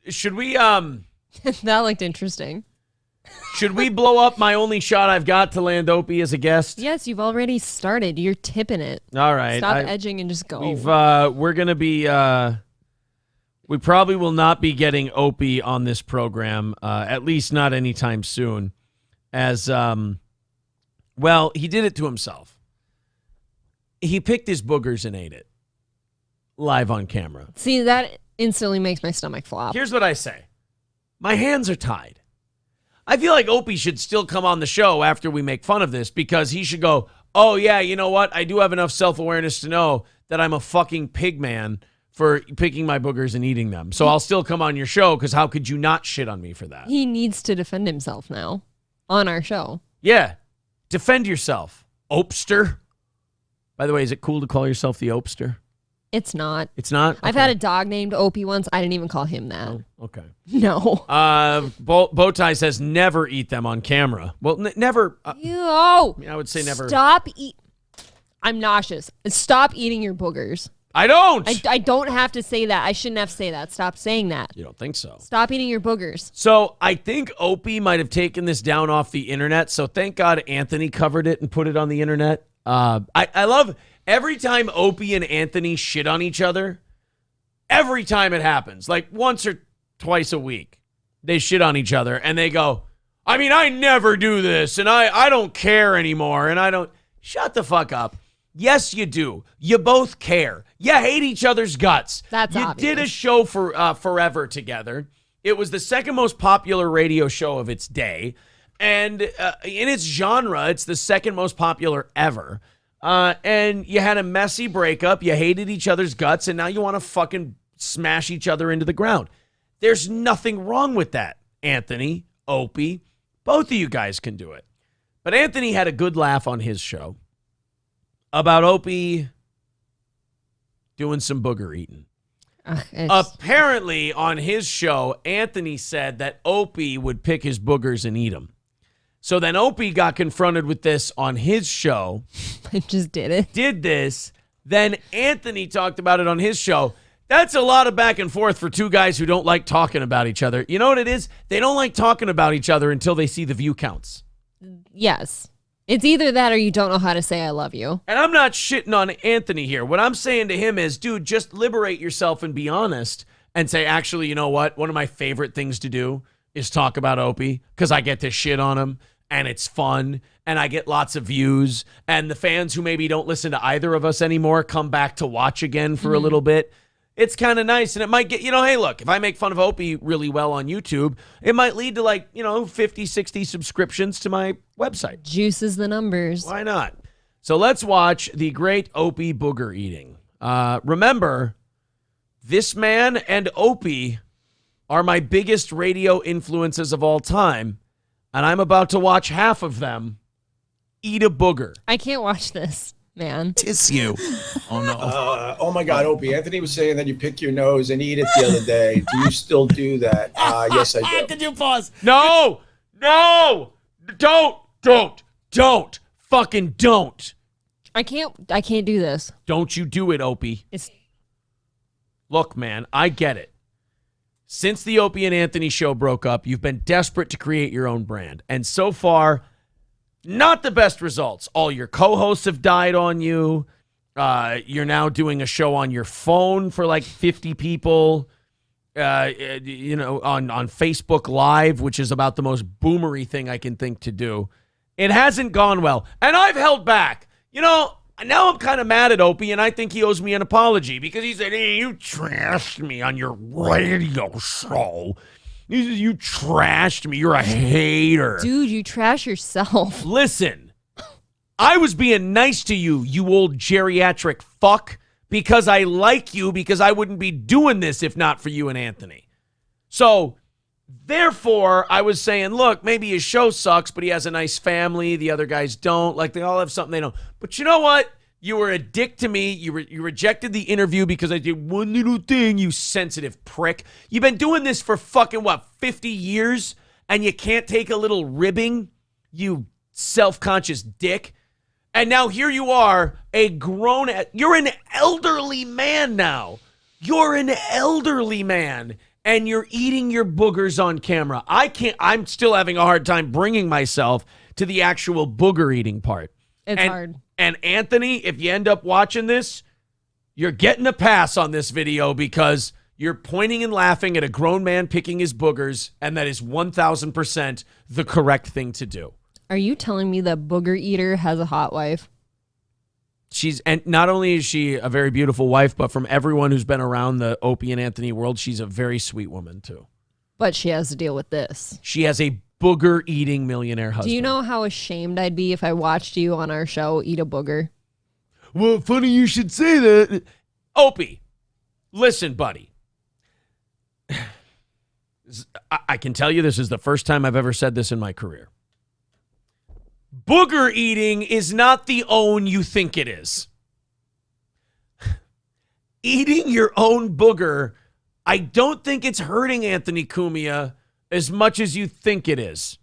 should we That looked interesting. should we blow up my only shot I've got to land Opie as a guest? Yes, you've already started. You're tipping it. All right. Stop edging and just go. We're going to be we probably will not be getting Opie on this program, at least not anytime soon, as well, he did it to himself. He picked his boogers and ate it live on camera. See, that instantly makes my stomach flop. Here's what I say. My hands are tied. I feel like Opie should still come on the show after we make fun of this, because he should go, oh, yeah, you know what? I do have enough self-awareness to know that I'm a fucking pig man for picking my boogers and eating them. So I'll still come on your show, because how could you not shit on me for that? He needs to defend himself now on our show. Yeah. Defend yourself, Opester. By the way, is it cool to call yourself the Opester? It's not. It's not? Okay. I've had a dog named Opie once. I didn't even call him that. Oh, okay. No. Bowtie says never eat them on camera. Well, never. Ew. I would say never. Stop eat. I'm nauseous. Stop eating your boogers. I don't. I don't have to say that. I shouldn't have to say that. Stop saying that. You don't think so? Stop eating your boogers. So I think Opie might have taken this down off the internet. So thank God Anthony covered it and put it on the internet. I love every time Opie and Anthony shit on each other. Every time it happens, like once or twice a week, they shit on each other and they go, I mean, I never do this and I don't care anymore. And I don't. Shut the fuck up. Yes, you do. You both care. You hate each other's guts. That's you obvious. did a show for forever together. It was the second most popular radio show of its day. And in its genre, it's the second most popular ever. And you had a messy breakup. You hated each other's guts. And now you want to fucking smash each other into the ground. There's nothing wrong with that, Anthony, Opie. Both of you guys can do it. But Anthony had a good laugh on his show about Opie doing some booger eating. Apparently, on his show, Anthony said that Opie would pick his boogers and eat them. So then Opie got confronted with this on his show. I just did it. Did this. Then Anthony talked about it on his show. That's a lot of back and forth for two guys who don't like talking about each other. You know what it is? They don't like talking about each other until they see the view counts. Yes. It's either that or you don't know how to say I love you. And I'm not shitting on Anthony here. What I'm saying to him is, dude, just liberate yourself and be honest and say, actually, you know what? One of my favorite things to do is talk about Opie because I get to shit on him and it's fun and I get lots of views. And the fans who maybe don't listen to either of us anymore come back to watch again for a little bit. It's kind of nice. And it might get, hey, look, if I make fun of Opie really well on YouTube, it might lead to 50, 60 subscriptions to my website. Juices the numbers. Why not? So let's watch the great Opie booger eating. Remember, this man and Opie are my biggest radio influences of all time. And I'm about to watch half of them eat a booger. I can't watch this. Man. Tiss you. Oh, no. Oh, my God, Opie. Anthony was saying that you pick your nose and eat it the other day. Do you still do that? Yes, I do. Could you pause? No! Don't! Fucking don't! I can't do this. Don't you do it, Opie. Look, man, I get it. Since the Opie and Anthony show broke up, you've been desperate to create your own brand. And so far, not the best results. All your co-hosts have died on you. You're now doing a show on your phone for like 50 people, on Facebook Live, which is about the most boomery thing I can think to do. It hasn't gone well. And I've held back. Now I'm kind of mad at Opie, and I think he owes me an apology because he said, hey, you trashed me on your radio show. You trashed me. You're a hater. Dude, you trash yourself. Listen, I was being nice to you, you old geriatric fuck, because I like you, because I wouldn't be doing this if not for you and Anthony. So, therefore, I was saying, look, maybe his show sucks, but he has a nice family. The other guys don't. Like, they all have something they don't. But you know what? You were a dick to me. You rejected the interview because I did one little thing, you sensitive prick. You've been doing this for fucking, 50 years? And you can't take a little ribbing? You self-conscious dick. And now here you are, you're an elderly man now. You're an elderly man. and you're eating your boogers on camera. I'm still having a hard time bringing myself to the actual booger eating part. It's hard. And Anthony, if you end up watching this, you're getting a pass on this video because you're pointing and laughing at a grown man picking his boogers, and that is 1,000% the correct thing to do. Are you telling me that Booger Eater has a hot wife? And not only is she a very beautiful wife, but from everyone who's been around the Opie and Anthony world, she's a very sweet woman too. But she has to deal with this. She has a booger-eating millionaire husband. Do you know how ashamed I'd be if I watched you on our show eat a booger? Well, funny you should say that. Opie, listen, buddy. I can tell you this is the first time I've ever said this in my career. Booger eating is not the own you think it is. Eating your own booger, I don't think it's hurting Anthony Cumia as much as you think it is.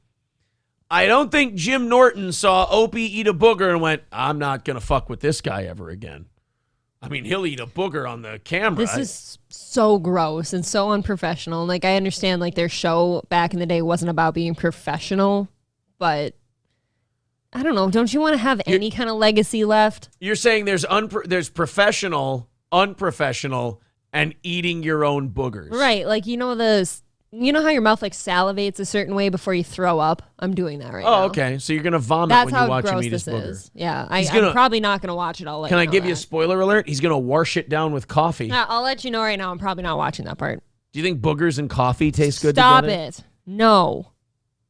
I don't think Jim Norton saw Opie eat a booger and went, I'm not going to fuck with this guy ever again. I mean, he'll eat a booger on the camera. This is so gross and so unprofessional. Like, I understand, like, their show back in the day wasn't about being professional, but I don't know. Don't you want to have any kind of legacy left? You're saying there's professional, unprofessional, and eating your own boogers. Right. Like, you know how your mouth like salivates a certain way before you throw up? I'm doing that right now. Oh, okay. So you're going to vomit That's when you watch how him gross eat his this booger. is. Yeah. I'm probably not going to watch it. I'll let Can you I know give you a that. spoiler alert? He's going to wash it down with coffee. Yeah, I'll let you know right now. I'm probably not watching that part. Do you think boogers and coffee taste good Stop together? it. No.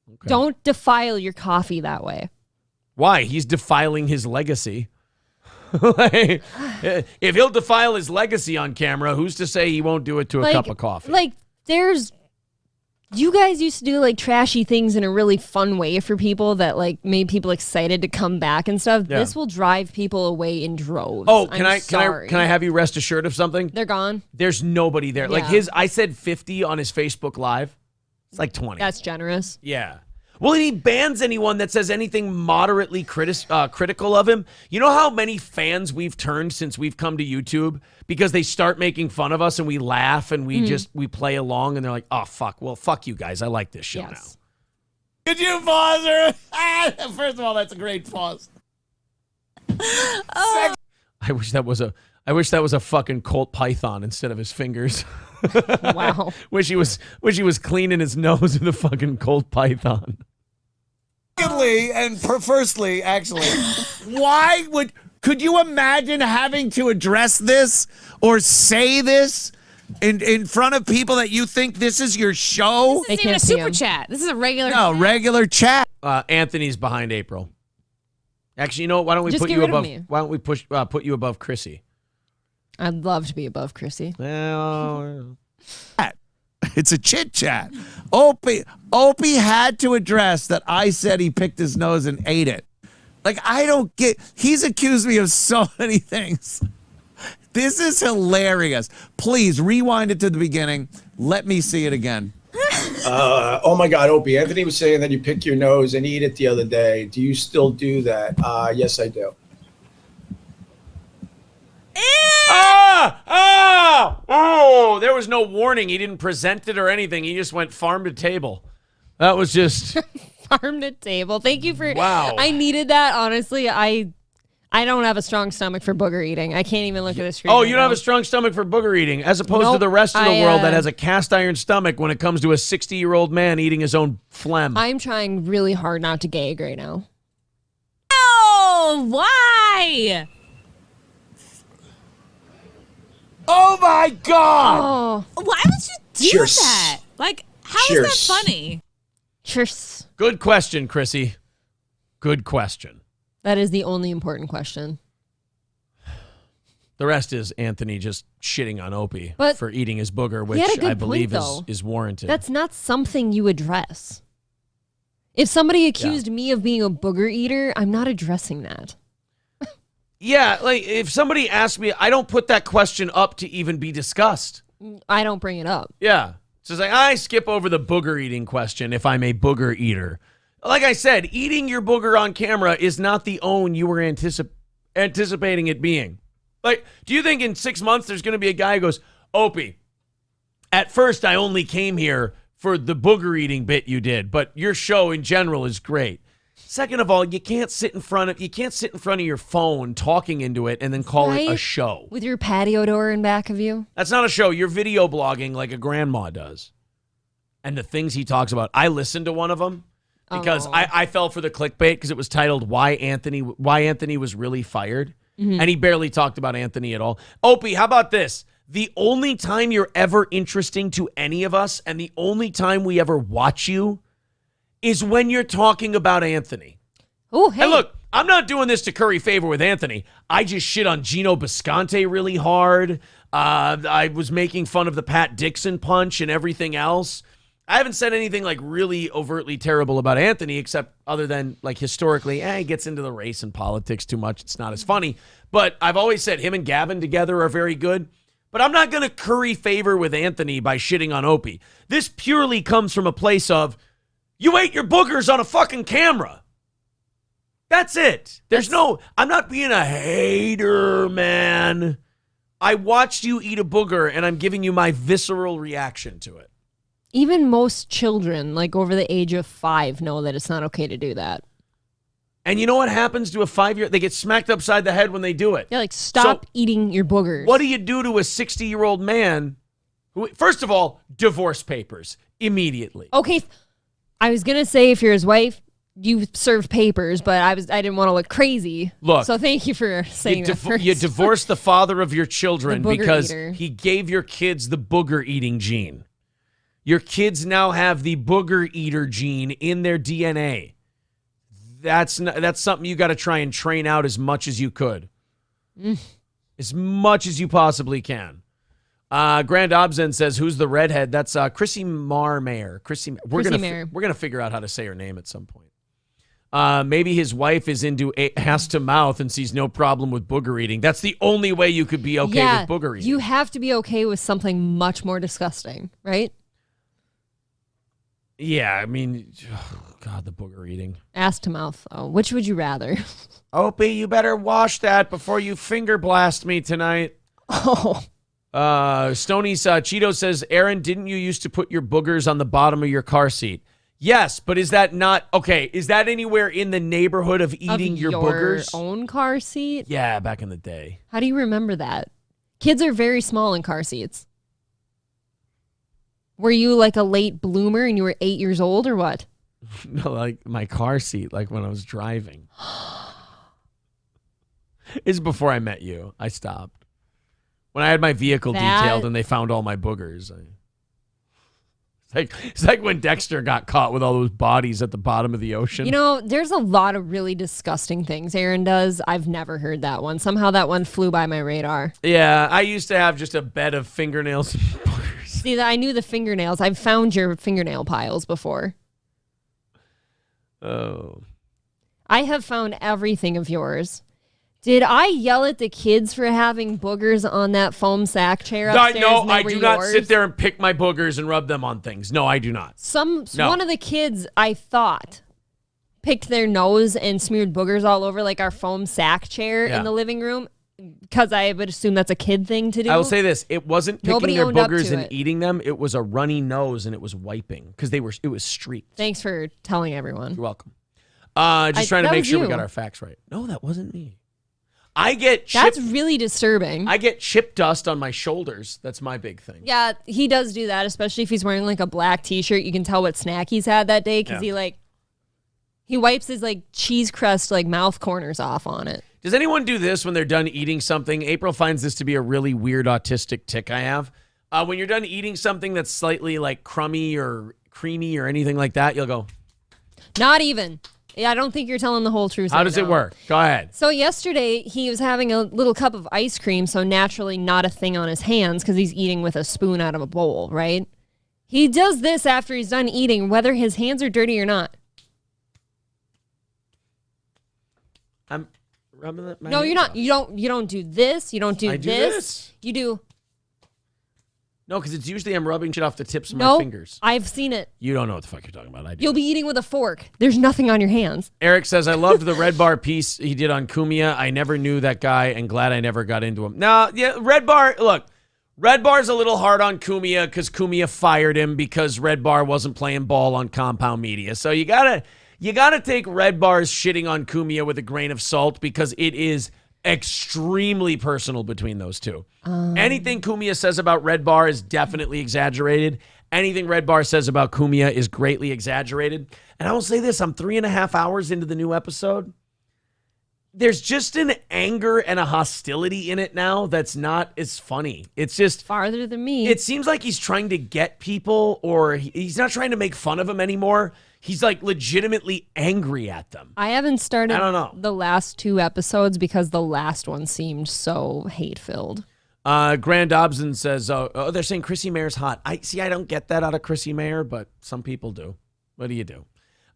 Okay. Don't defile your coffee that way. Why? He's defiling his legacy. Like, if he'll defile his legacy on camera, who's to say he won't do it to a cup of coffee? Like, you guys used to do like trashy things in a really fun way for people that like made people excited to come back and stuff. Yeah. This will drive people away in droves. Oh, can I have you rest assured of something? They're gone. There's nobody there. Like I said 50 on his Facebook Live. It's like 20. That's generous. Yeah. Well, and he bans anyone that says anything moderately critical of him. You know how many fans we've turned since we've come to YouTube because they start making fun of us and we laugh and we play along and they're like, oh, fuck. Well, fuck you guys. I like this show now. Could you pause her? First of all, that's a great pause. I wish that was a fucking Colt Python instead of his fingers. Wow. wish he was cleaning his nose with a fucking Colt Python. Secondly, and firstly, actually, could you imagine having to address this or say this in front of people that you think this is your show? This isn't even a super chat. This is a regular regular chat. Anthony's behind April. Actually, you know what? Why don't we Just put get you rid of above? me. Why don't we put you above Chrissy? I'd love to be above Chrissy. Well, It's a chit chat. Opie had to address that I said he picked his nose and ate it. Like, I don't get, he's accused me of so many things. This is hilarious. Please rewind it to the beginning. Let me see it again. Oh my God, Opie. Anthony was saying that you pick your nose and eat it the other day. Do you still do that? Yes, I do. Oh, there was no warning. He didn't present it or anything. He just went farm to table. That was just Farm to table. Thank you for. Wow. I needed that. Honestly, I don't have a strong stomach for booger eating. I can't even look at the screen. Oh, right you don't now. have a strong stomach for booger eating, as opposed to Nope. the rest of the I, world that has a cast iron stomach when it comes to a 60-year-old man eating his own phlegm. I'm trying really hard not to gag right now. Oh, why? Oh my God! Oh, Why would you do Cheers. that? Like, how is Cheers. that funny? cheers. Good question, Chrissy. Good question. That is the only important question. The rest is Anthony just shitting on Opie But for eating his booger, he had a which good I believe point, though. is warranted. That's not something you address. If somebody accused me of being a booger eater, I'm not addressing that. Yeah, like if somebody asked me, I don't put that question up to even be discussed. I don't bring it up. Yeah. So it's like I skip over the booger eating question if I'm a booger eater. Like I said, eating your booger on camera is not the own you were anticipating it being. Like, do you think in 6 months there's going to be a guy who goes, Opie, At first, I only came here for the booger eating bit you did, but your show in general is great. Second of all, you can't sit in front of your phone talking into it and then call it a Right? show. With your patio door in back of you. That's not a show. You're video blogging like a grandma does. And the things he talks about, I listened to one of them because Oh. I fell for the clickbait because it was titled Why Anthony Was Really Fired. Mm-hmm. And he barely talked about Anthony at all. Opie, how about this? The only time you're ever interesting to any of us and the only time we ever watch you is when you're talking about Anthony. Oh, hey. And look, I'm not doing this to curry favor with Anthony. I just shit on Gino Bisconte really hard. I was making fun of the Pat Dixon punch and everything else. I haven't said anything like really overtly terrible about Anthony, except other than like historically, he gets into the race and politics too much. It's not as funny. But I've always said him and Gavin together are very good. But I'm not going to curry favor with Anthony by shitting on Opie. This purely comes from a place of, you ate your boogers on a fucking camera. That's it. I'm not being a hater, man. I watched you eat a booger and I'm giving you my visceral reaction to it. Even most children, like over the age of 5, know that it's not okay to do that. And you know what happens to a 5-year-old? They get smacked upside the head when they do it. Yeah, like stop eating your boogers. What do you do to a 60-year-old man who, first of all, divorce papers immediately? Okay, I was gonna say if you're his wife, you serve papers, but I didn't want to look crazy. Look, so thank you for saying that first. You divorce the father of your children The booger because eater. he gave your kids the booger eating gene. Your kids now have the booger eater gene in their DNA. That's something you got to try and train out as much as you could. As much as you possibly can. Grand Obzen says, who's the redhead? That's Chrissy Mayer. We're gonna figure out how to say her name at some point. Maybe his wife is into ass to mouth and sees no problem with booger eating. That's the only way you could be okay with booger eating. You have to be okay with something much more disgusting, right? Yeah, I mean, God, the booger eating. Ass to mouth. Oh, which would you rather? Opie, you better wash that before you finger blast me tonight. Oh. Stoney's Cheeto says, Aaron, didn't you used to put your boogers on the bottom of your car seat? Yes, but is that not okay? Is that anywhere in the neighborhood of eating your boogers? Own car seat? Yeah, back in the day. How do you remember that? Kids are very small in car seats. Were you like a late bloomer and you were 8 years old or what? No, like my car seat, like when I was driving. It's before I met you. I stopped. When I had my vehicle detailed and they found all my boogers. It's like when Dexter got caught with all those bodies at the bottom of the ocean. You know, there's a lot of really disgusting things Aaron does. I've never heard that one. Somehow that one flew by my radar. Yeah, I used to have just a bed of fingernails and boogers. See, I knew the fingernails. I've found your fingernail piles before. Oh. I have found everything of yours. Did I yell at the kids for having boogers on that foam sack chair upstairs? No, and they I were do not yours? sit there and pick my boogers and rub them on things. No, I do not. One of the kids, I thought, picked their nose and smeared boogers all over like our foam sack chair in the living room, because I would assume that's a kid thing to do. I will say this: it wasn't picking Nobody their owned up boogers to and it. eating them. It was a runny nose and it was wiping because it was streaked. Thanks for telling everyone. You're welcome. Just trying to that make was sure we you. got our facts right. No, that wasn't me. I get That's chip, really disturbing. I get chip dust on my shoulders. That's my big thing. Yeah, he does do that, especially if he's wearing like a black t-shirt. You can tell what snack he's had that day because he wipes his like cheese crust like mouth corners off on it. Does anyone do this when they're done eating something? April finds this to be a really weird autistic tick I have. When you're done eating something that's slightly like crummy or creamy or anything like that, you'll go. Not even. Yeah, I don't think you're telling the whole truth. How does it work? Go ahead. So yesterday he was having a little cup of ice cream, so naturally not a thing on his hands because he's eating with a spoon out of a bowl, right? He does this after he's done eating, whether his hands are dirty or not. I'm rubbing that. No, you're not. You don't do this. You don't do I do this. this. You do. No, because it's usually I'm rubbing shit off the tips of my No, fingers. I've seen it. You don't know what the fuck you're talking about. I do. You'll be eating with a fork. There's nothing on your hands. Eric says, I loved the Red Bar piece he did on Cumia. I never knew that guy and glad I never got into him. No, yeah, Red Bar, look, Red Bar's a little hard on Cumia because Cumia fired him because Red Bar wasn't playing ball on Compound Media. So you gotta take Red Bar's shitting on Cumia with a grain of salt because it is extremely personal between those two. Anything Cumia says about Red Bar is definitely exaggerated. Anything Red Bar says about Cumia is greatly exaggerated. And I will say this, I'm 3.5 hours into the new episode. There's just an anger and a hostility in it now that's not as funny. It's just Farther than me. it seems like he's trying to get people, or he's not trying to make fun of them anymore. He's like legitimately angry at them. I haven't started I don't know. the last 2 episodes because the last one seemed so hate-filled. Grand Dobson says, oh, they're saying Chrissy Mayer's hot. I don't get that out of Chrissy Mayer, but some people do. What do you do?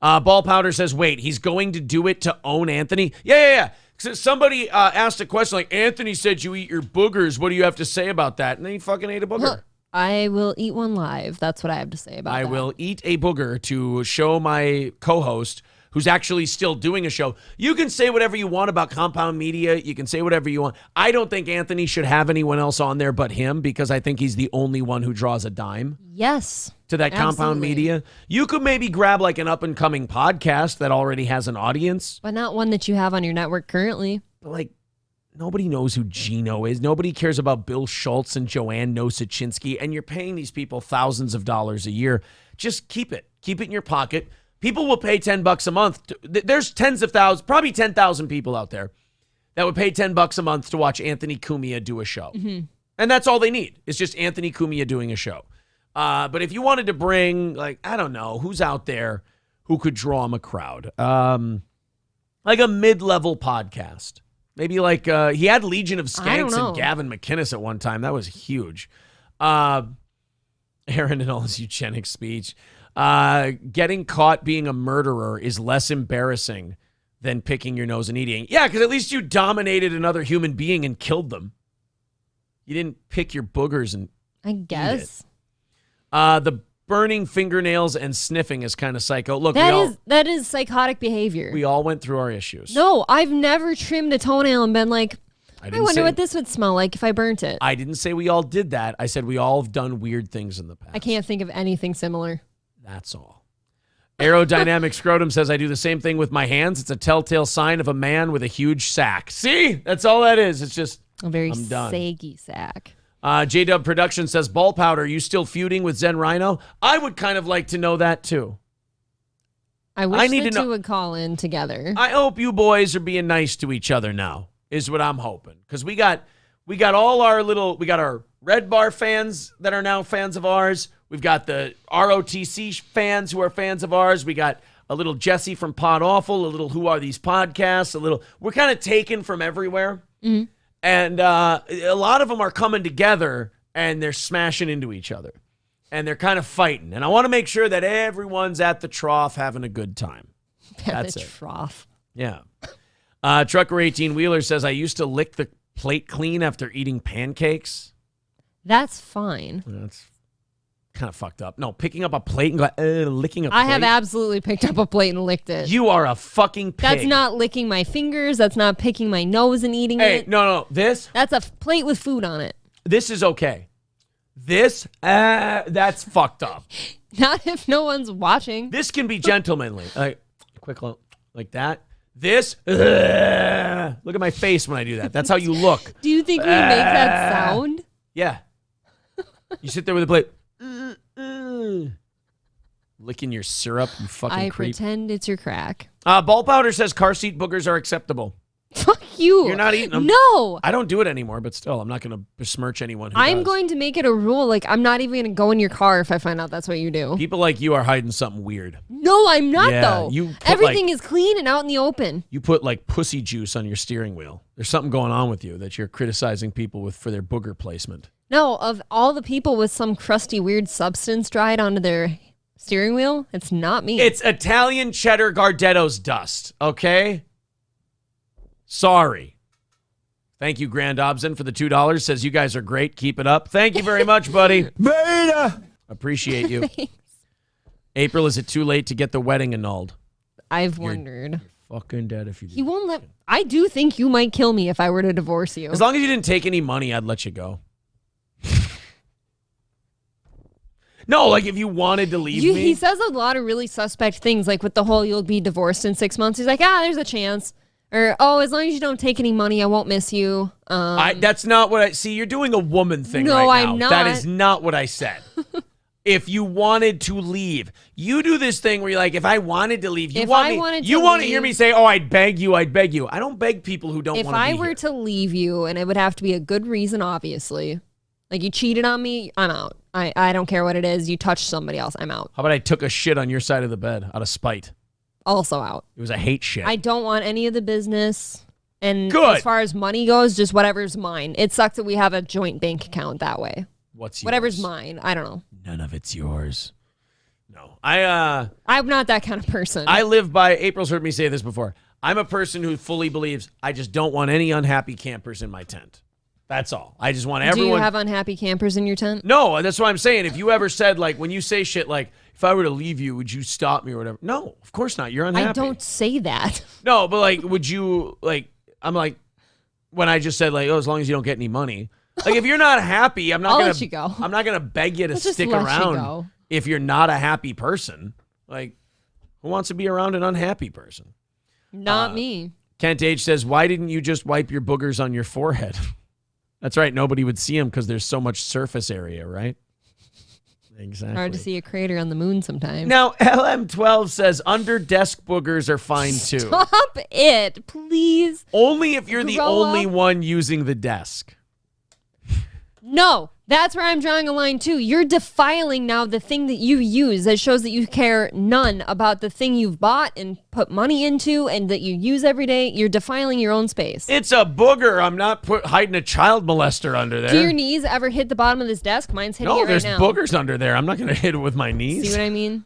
Ball Powder says, wait, he's going to do it to own Anthony? Yeah. So somebody asked a question like, Anthony said you eat your boogers. What do you have to say about that? And then he fucking ate a booger. I will eat one live. That's what I have to say about that. I will eat a booger to show my co-host, who's actually still doing a show. You can say whatever you want about Compound Media. You can say whatever you want. I don't think Anthony should have anyone else on there but him because I think he's the only one who draws a dime. Yes. To that Compound Absolutely. Media. You could maybe grab like an up-and-coming podcast that already has an audience. But not one that you have on your network currently. But like, nobody knows who Gino is. Nobody cares about Bill Schultz and Joanne Nosichinski. And you're paying these people thousands of dollars a year. Just keep it. Keep it in your pocket. People will pay $10 a month. There's tens of thousands, probably 10,000 people out there that would pay $10 a month to watch Anthony Cumia do a show. Mm-hmm. And that's all they need. It's just Anthony Cumia doing a show. But if you wanted to bring, like, I don't know, who's out there who could draw him a crowd? Like a mid-level podcast. Maybe like, he had Legion of Skanks and Gavin McInnes at one time. That was huge. Aaron and all his eugenic speech. Getting caught being a murderer is less embarrassing than picking your nose and eating. Yeah, because at least you dominated another human being and killed them. You didn't pick your boogers and I guess. The burning fingernails and sniffing is kind of psycho. Look, that is psychotic behavior. we all went through our issues. No, I've never trimmed a toenail and been like, I didn't wonder say- what this would smell like if I burnt it. I didn't say we all did that. I said we all have done weird things in the past. I can't think of anything similar. That's all. Aerodynamic Scrotum says, I do the same thing with my hands. It's a telltale sign of a man with a huge sack. See? That's all that is. It's just, A very I'm done. saggy sack. J-Dub Production says, Ball Powder, are you still feuding with Zen Rhino? I would kind of like to know that too. I wish need the to know- two would call in together. I hope you boys are being nice to each other now, is what I'm hoping. Because we got all we got our Red Bar fans that are now fans of ours. We've got the ROTC fans who are fans of ours. We got a little Jesse from Pod Awful, a little Who Are These Podcasts, we're kind of taken from everywhere. Mm-hmm. And a lot of them are coming together and they're smashing into each other. And they're kind of fighting. And I want to make sure that everyone's at the trough having a good time. That's the it. trough. Yeah. Trucker 18 Wheeler says, I used to lick the plate clean after eating pancakes. That's fine. That's kind of fucked up. No, picking up a plate and licking a plate. I have absolutely picked up a plate and licked it. You are a fucking pig. That's not licking my fingers. That's not picking my nose and eating Hey, it. no. This That's a plate with food on it. is okay. This, that's fucked up. Not if no one's watching. This can be gentlemanly. Quick, like that. This, look at my face when I do that. That's how you look. Do you think we make that sound? Yeah. You sit there with a plate. Licking your syrup, you fucking I creep. pretend it's your crack. Ball Powder says car seat boogers are acceptable. Fuck you. You're not eating them. No. I don't do it anymore, but still, I'm not going to besmirch anyone who I'm does. going to make it a rule. Like, I'm not even going to go in your car if I find out that's what you do. People like you are hiding something weird. No, I'm not, Yeah, though. you put, Everything is clean and out in the open. You put like pussy juice on your steering wheel. There's something going on with you that you're criticizing people for their booger placement. No, of all the people with some crusty, weird substance dried onto their steering wheel, it's not me. It's Italian cheddar Gardetto's dust, okay? Sorry. Thank you, Grand Dobson, for the $2. Says you guys are great. Keep it up. Thank you very much, buddy. Beta. Appreciate you. April, is it too late to get the wedding annulled? I've wondered. Fucking dead if you do. He won't let... I do think you might kill me if I were to divorce you. As long as you didn't take any money, I'd let you go. No, like if you wanted to leave me. He says a lot of really suspect things, like with the whole "you'll be divorced in 6 months." He's like, there's a chance. Or, as long as you don't take any money, I won't miss you. That's not what I see. You're doing a woman thing No, right now. I'm not. That is not what I said. If you wanted to leave, you do this thing where you're like, if I wanted to leave, you want to hear me say, I'd beg you. I don't beg people who don't want to be If I here. were to leave you, and it would have to be a good reason, obviously. Like you cheated on me, I'm out. I don't care what it is. You touched somebody else, I'm out. How about I took a shit on your side of the bed out of spite? Also out. It was a hate shit. I don't want any of the business. And Good. as far as money goes, just whatever's mine. It sucks that we have a joint bank account that way. What's yours? Whatever's mine. I don't know. None of it's yours. No. I'm not that kind of person. I live by, April's heard me say this before. I'm a person who fully believes I just don't want any unhappy campers in my tent. That's all. I just want everyone. Do you have unhappy campers in your tent? No, that's what I'm saying. If you ever said, like, when you say shit like, if I were to leave you, would you stop me or whatever? No, of course not. You're unhappy. I don't say that. No, but like, would you, like, I'm like, when I just said, like, as long as you don't get any money. Like, if you're not happy, I'm not I'll going let you go. I'm not going to beg you to Let's just stick let you around go. if you're not a happy person. Like, who wants to be around an unhappy person? Not me. Kent H says, why didn't you just wipe your boogers on your forehead? That's right. Nobody would see them because there's so much surface area, right? Exactly. Hard to see a crater on the moon sometimes. Now, LM12 says under desk boogers are fine too. Stop it, please. Only if you're the Grow only up. one using the desk. No, that's where I'm drawing a line too. You're defiling now the thing that you use that shows that you care none about the thing you've bought and put money into and that you use every day. You're defiling your own space. It's a booger. I'm not hiding a child molester under there. Do your knees ever hit the bottom of this desk? Mine's hitting it No, right there's now. boogers under there. I'm not going to hit it with my knees. See what I mean?